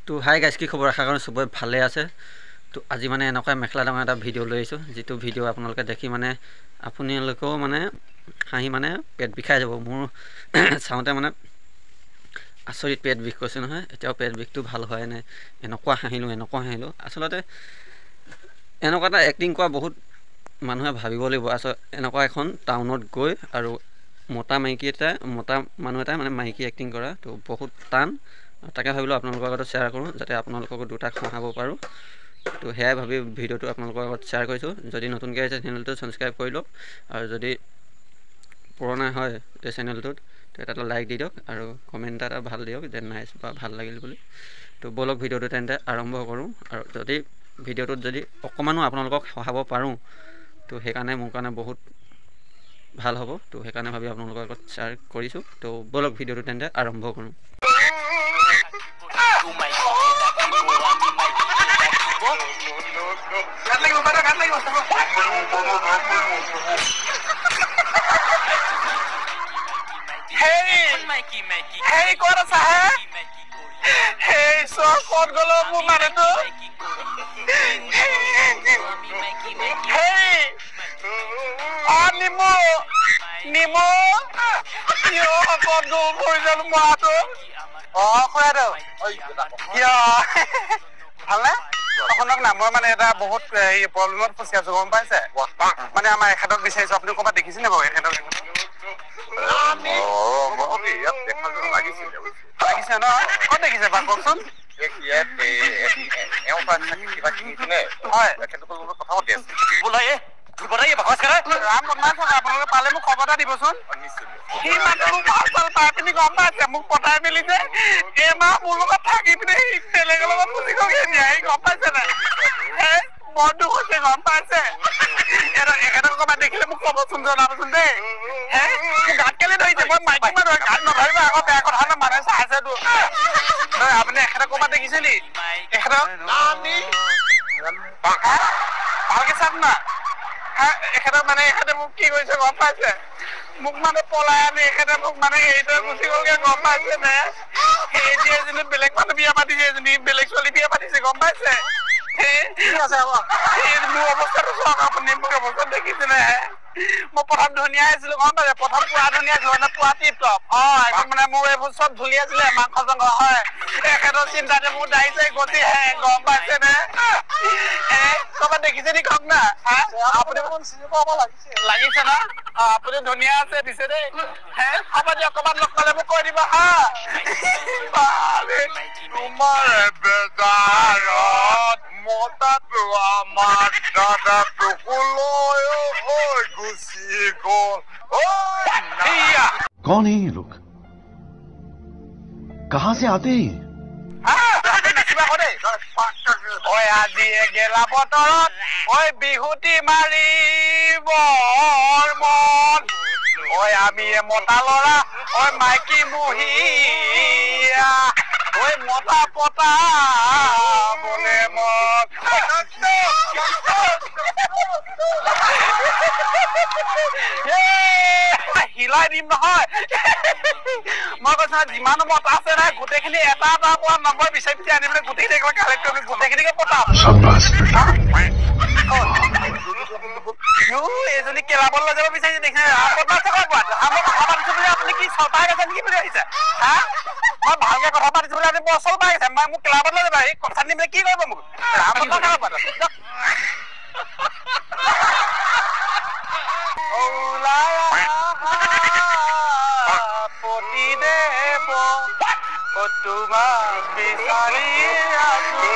তো hi guys, কি খবৰ? আশা কৰোঁ চবৰে ভালে আছে। তো আজি মানে এনেকুৱা মেখেলা ডাঙৰ এটা ভিডিঅ' লৈ আহিছোঁ, যিটো ভিডিঅ' আপোনালোকে দেখি মানে আপোনালোকেও মানে হাঁহি মানে পেট বিষাই যাব। মোৰ চাওঁতে মানে আচৰিত পেট বিষ কৈছে নহয়, এতিয়াও পেট বিষটো ভাল হয় নাই। এনেকুৱা হাঁহিলোঁ। আচলতে এনেকুৱা এটা এক্টিং কৰা বহুত মানুহে ভাবিব লাগিব। এনেকুৱা এখন টাউনত গৈ আৰু মতা মানুহ এটাই মানে মাইকী এক্টিং কৰা তো বহুত টান। তাকে ভাবিলোঁ আপোনালোকৰ আগত শ্বেয়াৰ কৰোঁ, যাতে আপোনালোককো দুটাক সহাব পাৰোঁ। তো সেয়াই ভাবি ভিডিঅ'টো আপোনালোকৰ আগত শ্বেয়াৰ কৰিছোঁ। যদি নতুনকৈ আহিছে চেনেলটো ছাবস্ক্ৰাইব কৰি লওক, আৰু যদি পুৰণা হয় এই চেনেলটোত এটা লাইক দি দিয়ক আৰু কমেণ্ট এটা ভাল দিয়ক যে নাইচ বা ভাল লাগিল বুলি। তো বলক ভিডিঅ'টো তেন্তে আৰম্ভ কৰোঁ। আৰু যদি ভিডিঅ'টোত যদি অকণমানো আপোনালোকক সহাব পাৰোঁ তো সেইকাৰণে মোৰ কাৰণে বহুত ভাল হ'ব। তো সেইকাৰণে ভাবি আপোনালোকৰ আগত শ্বেয়াৰ কৰিছোঁ। তো বলক ভিডিঅ'টো তেন্তে আৰম্ভ কৰোঁ। Hey, kau ada sah? Hey, so kau kalau mu mana tu? Hey, Nemo, yo, kau dulu boleh jalan tu? Oh, kau ada? Ya, halah? আপোনাক না মই মানে এটা বহুত এই প্ৰবলেমত ফচি আছো, গম পাইছে? মানে আমাৰ এখেতক বিচাৰিছো, আপুনি ক'ৰবাত দেখিছেনে বাৰু এখেতক? লাগিছে ন? ক'ত দেখিছে বাৰু কওকচোন? আপোনালোকে পালে মোক খবৰ এটা দিবচোন। সি মানে মোক ভাল পাই পিনি গম পাইছে, মোক পতাই মেলি যে এমাহ মোৰ লগত থাকি পিনে সি বেলেগৰ লগত গুচি গ'ল। গম পাইছে নাই? বৰ দুখ হৈছে, গম পাইছে? এখেতক ক'ৰবাত দেখিলে মোক ক'বচোন, জনাবচোন দেই। মোক গাত কেলে ধৰিছে? মই মাইকী মানুহ, গাত নধৰিবা আকৌ, বেয়া কথা ন, মানুহে চাইছেতো। আপুনি এখেতক ক'ৰবাত দেখিছে নি? এখেতক ভালকে চাওক না। এখেতক মানে এখেতে মোক কি কৰিছে গম পাইছে? মোক মানে পলাই আনি এখেতে মোক মানে হেৰিতে গুচি গ'লগে, গম পাইছে নে? সেইটি এজনী বেলেগ মানুহ বিয়া পাতিছে, এজনী বেলেগ ছোৱালী বিয়া পাতিছে, গম পাইছে? মোৰ অৱস্থাটো চাওক আপুনি, মোৰ অৱস্থা দেখিছে নে? মই প্ৰথম ধুনীয়া আছিলো, গম পাইছে? প্ৰথম পুৰা ধুনীয়া আছিলো, মানে পুৰা টিপ টপ। একদম মানে মোৰ এইবোৰ চব ধুলি আছিলে, মাংস চাংস হয়। এখেতৰ চিন্তাতে মোৰ দাঢ়ি চাৰি গতি হে, গম পাইছে নে? ক'ৰবাত দেখিছে নি কওক না? আপুনি চিনি পাব লাগিছে ন? আপুনি ধুনীয়া আছে দিছে দেই। হ'ব দিয়ক, ক'ৰবাত লগ পালে মোক কৈ দিব হা। তোমাৰ বেজাৰত মতাটো আমাৰ দাদাটো লৈ গুচি গ'ল। कौन है ये लोग? कहां से आते हैं? আজি গেলা বতৰত বিহুতি মাৰিব মন। আমি মতা ল'ৰা মাইকী মহিয়া মতা পতা বলে মন। হিলাই দিম নহয়। মই কৈছো যিমানো মত আছে নাই গোটেইখিনি এটা এটা পৰা নম্বৰ বিচাৰি বিচাৰি আনি পেলাই গোটেইখিনি কালেক্ট কৰি গোটেইখিনিকে পতাম। এজনী কেলাবল লৈ যাব বিচাৰিছে দেখিছে। আপুনি কি চপাই গৈছে নেকি বুলি ভাবিছে? মই ভালকে কথা পাতিছো বুলি আপুনি বৰ চল পাই গৈছে। মোক কেলাবল লৈ যাব, এই কথা নিমিলে কি কৰিব মোক? তোমাক বিচাৰি আছো।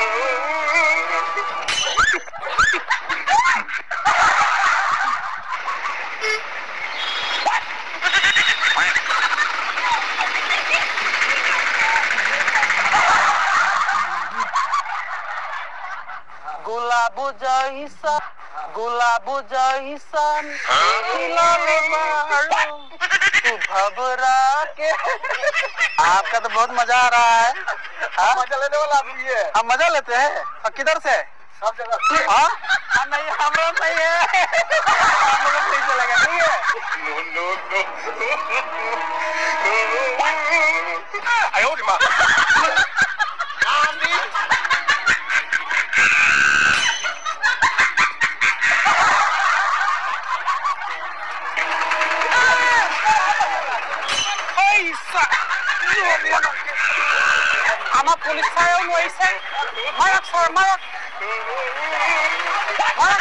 गुलाब जैसन घबरा के। आपका तो बहुत मजा आ रहा है। मजा लेने वाला आप ये। हम मजा लेते हैं। किधर से? सब जगह हाँ नहीं हमरा नहीं है हम लोग नहीं चलेगा ठीक है नो आयो रे मां আমার পুলিশ ছায়াও নইছে মারাক সর মারাক মারাক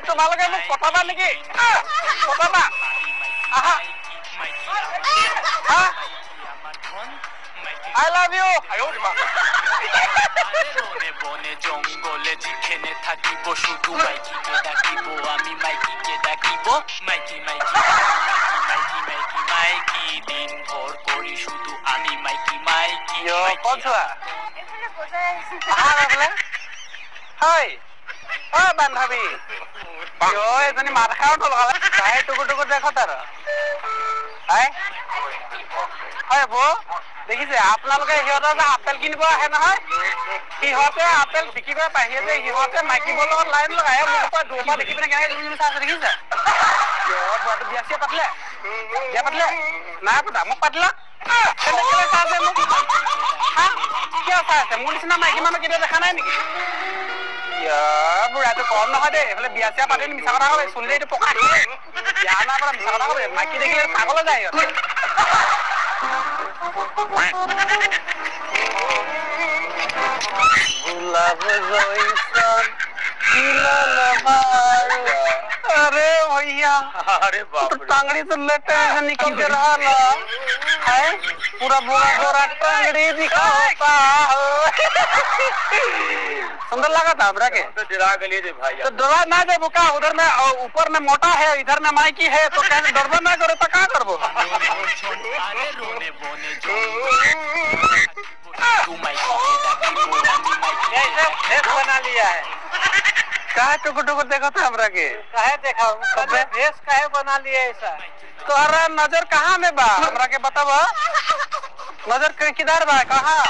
তোমালোকে মোক পঠাবা নেকি পঠাবা আহা I love you. আয়ো রে মা বনে জঙ্গলে যেখানে থাকিব শুধু মাইকিকে ডাকিব আমি মাইকিকে ডাকিব মাইকি মাইকি মাইকি মাইকি মাইকি দিন ভর করি শুধু আমি মাইকি মাইকি পছুয়া আহা বলে হাই ও বান্ধবী ইয়ো এজনী মাত খাও তো লগালে তাই টুকু টুকু দেখো তার হাই হয় বো দেখিছে আপোনালোকে সিহঁতে যে আপেল কিনিব আহে নহয় সিহঁতে আপেল বিকিব বাহিৰে যে সিহঁতে মাইকিবৰ লগত লাইন লগাই মোৰ পৰা দূৰৰ পৰা দেখি পিনে কেনেকৈ তুমি চাইছে দেখিছে বিয়া চিয়া পাতিলে বিয়া পাতিলে নাই পতা মোক পাতিলা কেনেকৈ চাইছে মোক হা কিয় চাই আছে মোৰ নিচিনা মাইকী মানুহ কেতিয়া দেখা নাই নেকি বুঢ়াটো কম নহয় দেই এইফালে বিয়া চিয়া পাতি মিছা কথা ক'লে চুলি এইটো পকা বিয়া নাই পৰা মিছা কথা ক'লে মাইকী দেখিলে পাগলৈ যায় সিহঁতে गुलाब जैसन खिलल बारू अरे भैया अरे बाप रे टांगड़ी तो लेटे से निकल के रहला है पूरा बोरा बोरा टांगड़ी दिखाता सुंदर लगा था हमरा के तो डरा गलिए रे भाई तो डरा ना दे बुका उधर में ऊपर में मोटा है इधर में माइकी है तो कैसे डरबो ना करे तो का करबो अरे रोने बोने जो तू माइकी ऐसे बना लिया है काहे टुकु टुकु देखो था हमरा के काहे देखा भेस काहे बना लिया ऐसा तोहरा नजर कहाँ में बा हमरा के बतावा नजर किधर बा कहाँ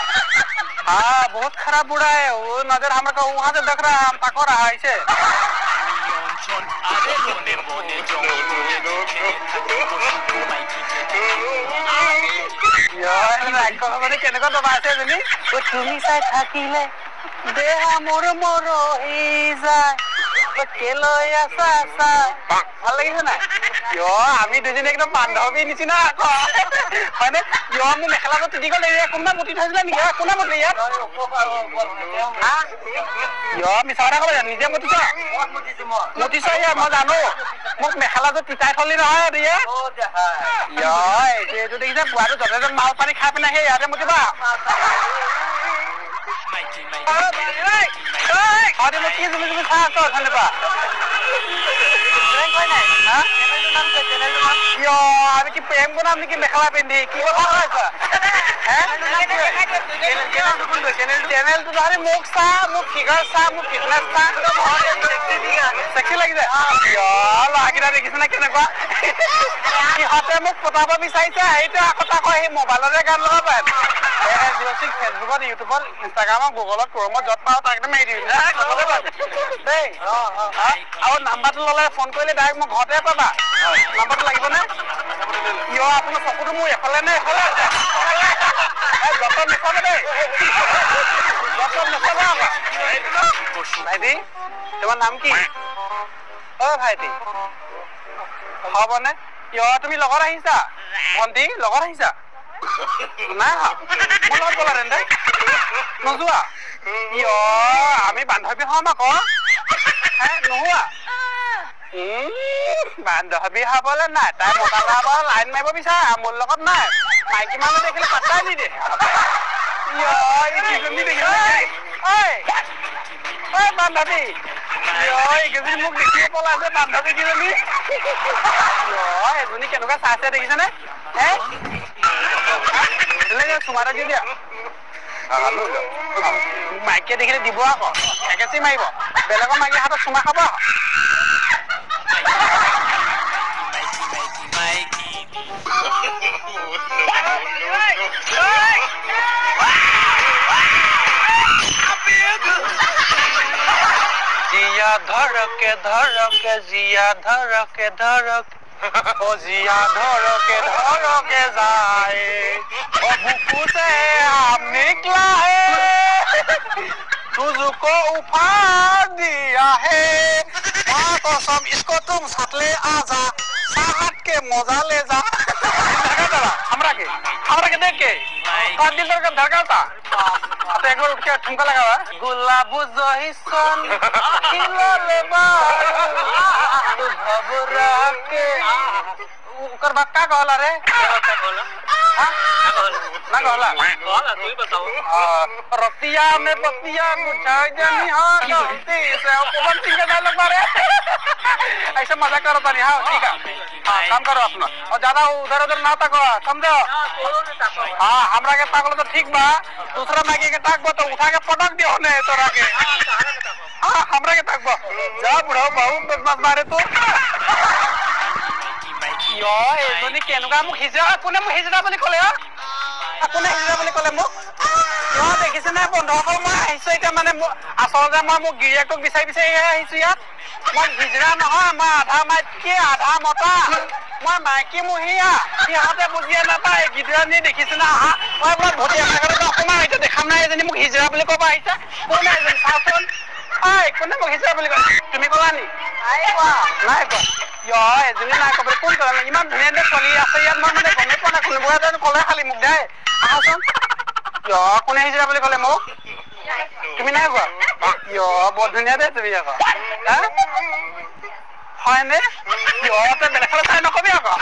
हाँ बहुत खराब बुढ़ा है वो नजर हमरा का वहाँ से देख रहा है हम ताको रहा है ऐसे কেনেকুৱা দবাইছে এজনী তুমি চাই থাকিলে দেহা মোৰ মোৰ হৈ যায় কেলৈ আছা আছা ভাল লাগিছে নাই কিয় আমি দুজনী একদম বান্ধৱী নিচিনা আকৌ হয়নে কিয় মোৰ মেখেলাটো তিতি গ'ল কোনোবা মুতি থৈছিলে নেকি কোনে মুতি ইয়াত কিয় মিছা কথা ক'লে নিজে মুতিছ মুতিছ ইয়াত মই জানো মোক মেখেলাটো তিতাই থলি নহয় দিয়ে এইটো দেখিছে বুঢ়াটো যথেষ্ট মাল পানী খাই পিনে সেই ইয়াতে মুতিবা কি তুমি তুমি চাই আছ অথনিৰ পৰা আমি কি প্ৰেম বনাম নেকি মেখেলা পিন্ধি কি কথা কৈছা চেনেলটো ধৰি মোক চা মোক ফিগাৰ চা মোক ফিটনেছ চা চেক্সি লাগিছে ল'ৰাকেইটা দেখিছে নে কেনেকুৱা সিহঁতে মোক পতাব বিচাৰিছে সেইটো আকৌ তাকো সেই মোবাইলতে গান লগাব ফেচবুকত ইউটিউবত ইনষ্টাগ্ৰামত গুগলত ক্ৰমত য'ত পাওঁ তাক একদম মাৰি দিবি দেই আৰু নাম্বাৰটো ল'লে ফোন কৰিলে ডাইৰেক্ট মোক ঘৰতে পাবা নাম্বাৰটো লাগিবনে কিয় আপোনাৰ চকুটো মোৰ এফালে নে এফালে যতন নেচাবে দেই যতন নেচাবা ভাইটি তোমাৰ নাম কি অ ভাইটি হ'বনে কিয় তুমি লগত আহিছা ভণ্টি লগত আহিছা নাই মোৰ লগত গ'লা তেন্তে নোযোৱা কিয় আমি বান্ধৱী হ'ম আকৌ নোহোৱা বান্ধৱী হ'বলৈ নাই তাই মতা ল'ৰা লাইন মাৰিব বিচাৰে মোৰ লগত নাই মাইকী মানুহ দেখিলে পাত্তাই নিদিয়ে বান্ধৱী এইকেইজনী মোক দেখিব পলাইছে বান্ধৱী কেইজনী এজনী কেনেকুৱা চাইছে দেখিছেনে চুমাৰা দি দিয়া মাইকে দেখিলে দিব আকৌ একেচি মাৰিব বেলেগৰ মাইকী হাতত চুমা খাব জিয়া ধৰকে ধৰকে জিয়া ধৰকে ধৰকে ओ जिया धरके धरके जाए ओ बुकू से आम निकला है तुझको उपहार दिया है तो सब इसको तुम साथ ले आजा साहत के मजा ले जा हमरा के देख के दिल का धड़काता तो एक बार उठ के ठुमका लगा गुलाब जहिसन खिलले बा तू घबरा के ओकर बात का कहला रे का कहला हां ना कहला तू ही बताओ रतिया में पतिया बुझा जानी हां गलती से पवन सिंह का डायलॉग मारे ऐसे मजाक करो तानी हां ठीक है हां काम करो अपना और ज्यादा उधर ना ताको समझो हां हमरा के ताकलो तो ठीक बा दूसरा मागी के ताकबो तो उठा के पटक दियो ने तोरा के हां हमरा के ताकबो जा बुढ़ो बाहु बदमाश मारे तो यो एजनी केनुका मुख हिजरा कोने मुख हिजरा বুলি কলে কোনে হিজৰা বুলি কলে মোক यो দেখিছে না বন্ধুসকল মই আহিছো এটা মানে আসলতে মই মোক গিৰিয়েকক বিচাৰি আহিছো ইয়াত মই হিজৰা নহয় মই আধা মাইকী আধা মতা মই মাইকী মহিয়া সিহঁতে বুজিয়ে নাপায় গিৰিয়ানী দেখিছে না মই বোলে ভটিয়া মাগৰে অকমান এটা দেখাম নাই এজনী মোক হিজৰা বুলি ক'ব আহিছে কোনে এজনী চাচোন আই কোনে মোক হিজৰা বুলি কয় তুমি ক'লা নি নাই কোৱা यो এজনী নাই ক'ব কোন ক'লা ইমান ধুনীয়া চলি আছে ইয়াত মই মানে গমে পোৱা নাই কোনোবা এজন ক'লে খালি মোক দে আহাচোন यो কোনে হিজৰা বুলি ক'লে মোক তুমি নাই কোৱা यो বৰ ধুনীয়া দে তুমি আকৌ হা হয়নে यो তে বেলেগ ফালে চাই নকবি আকৌ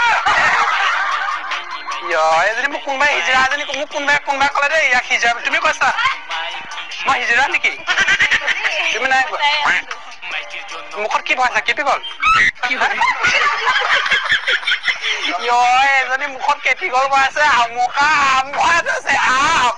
यो এজনী মোক কোনোবাই হিজৰা এজনী মোক কোনোবাই ক'লে দে ইয়াক হিজৰা তুমি কৈছা মই হিজৰা নেকি তুমি নাই কোৱা মুখত কি ভয় থাকে কি গ'ল यो এজনী মুখত কেটি গ'ল কৈ আছে আমকা আম ভয় আছে আম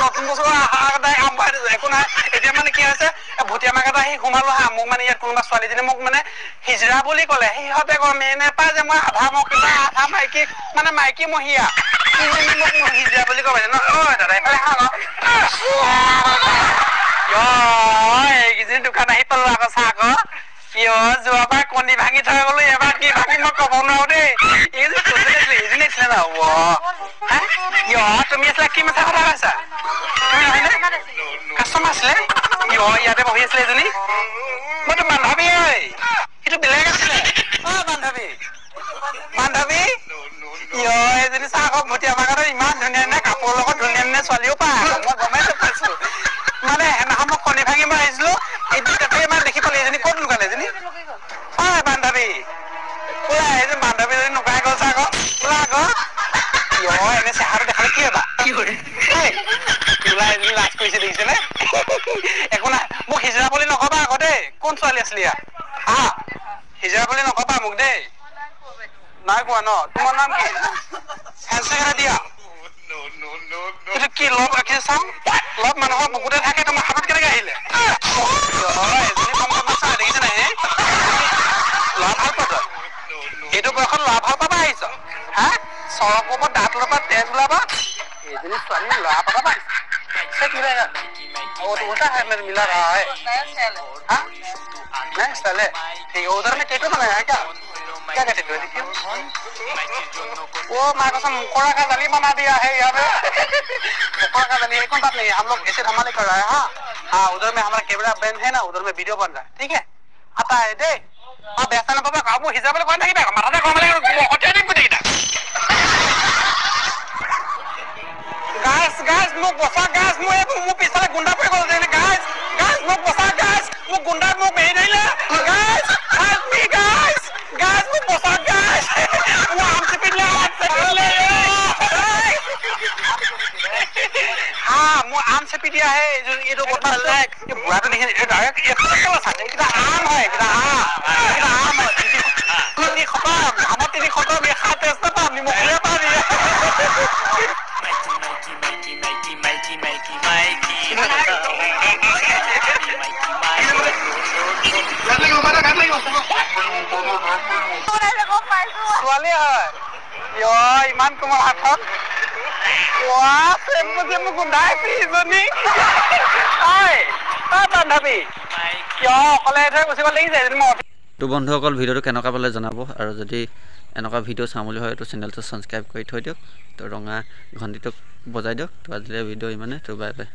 নতুন বছৰ আহাদাই আম ভয় আছে একো নাই এতিয়া মানে কি হৈছে ভটিয়া মাগাটা সি ঘুমালো হা মোক মানে ইয়াত কোনোবা ছোৱালীজনী মোক মানে হিজৰা বুলি ক'লে সিহঁতে গমে নাপায় যে মই আধা মহিলা আধা মাইকী মানে মাইকী মহিয়া মোক হিজৰা বুলি ক'ব ন ঐ দাদা এইফালে হা यो এইকেইদিন দোকান আহি পালো আকৌ চাহ আকৌ यो যোৱাবাৰ কণী ভাঙি থৈ গ'লো এবাৰ কি ভাঙি মই ক'ব নোৱাৰো দেই এইজনী আছিলে না यो তুমি আছিলা কি মিছা কথা কৈছা তুমি নহয়নে কাষ্টমাৰ আছিলে यो ইয়াতে বহি আছিলে এজনী মইতো বান্ধৱী ঐ সেইটো বেলেগ আছিলে বান্ধৱী यो এজনী চাহ আকৌ ভটিয়া বাগানত ইমান ধুনীয়া ধুনীয়া কাপোৰৰ লগত ধুনীয়া ধুনীয়া ছোৱালীও পায় মই গমেই পাইছো মানে সেইদিনাখন মই কণী ভাঙি মই আহিছিলো এইটো তাতে মানে দেখি পালো এজনী ক'ত লুকালে এজনী বান্ধৱী ওলা এজনী বান্ধৱী এজনী লুকাই গ'ল চা আকৌ ওলা আকৌ এনে চেহাটো দেখালে কি হবা ওলা এজনী লাজ কৰিছে দেখিছেনে একো নাই মোক হিজৰা বুলি নকবা আকৌ দেই কোন ছোৱালী আছিলি ইয়াত হা হিজৰা বুলি নকবা মোক দেই নাই কোৱা ন তোমাৰ নাম কি হেণ্ডছেক দিয়া এইটো কি লভ ৰাখিছে চাওঁ লভ মানুহৰ বুকুতে থাকে তোমাৰ হাতত কেনেকে আহিলে এজনী কম চাই দেখিছে নাই লভ ভাল পাব এইটো বয়সত লভ ভাল পাবা আহিছ হা চৰক ওপৰত দাঁত ওলাবা তেজ ওলাবা এজনী ছোৱালী ল'ৰা পাবা আহিছে मिलेगा वो तो होता है मेरे मिला रहा है हाँ नहीं चले ठीक है उधर में टेटू बनाया है क्या क्या क्या टेटू है देखिए वो माँ कसम मुकोड़ा का गली बना दिया है यहाँ पे मुकोड़ा का गली कोई बात नहीं हम लोग ऐसे धमाले कर रहे हैं हाँ उधर में हमारा कैमरा बैंड है ना उधर में वीडियो बन रहा है ठीक है आता है दे हाँ बेहतर ना पापा काबू हिसाब से कौन नहीं बैठा मारा था कौन नहीं होते नहीं कुछ नहीं guys mau bosa guys mau pisah gunda pe kalau ini guys mau bosa guys mau gunda mau beda lah guys help me guys mau bosa guys mau ambil pindah हाँ mau ambil pindah है itu buat like ये बुरा तो नहीं है ये direct ये क्या साथ kita आम है kita आम है ini khotam hamaat ini khotam ये खाते हैं सब हम मुखिया पानी ছোৱালী হয় ইমান কোমল হাতখন মোক গোন্ধাইছি ইজনী বান্ধৱী কিয় অকলে থৈ গুচিব লাগিছে তো বন্ধুসকল ভিডিঅ'টো কেনেকুৱা পালে জনাব আৰু যদি এনেকুৱা ভিডিঅ' চাম বুলি হয় তো চেনেলটো ছাবস্ক্ৰাইব কৰি থৈ দিয়ক তো ৰঙা ঘণ্টিটো বজাই দিয়ক তো আজিলৈ ভিডিঅ' ইমানে তো বাই বাই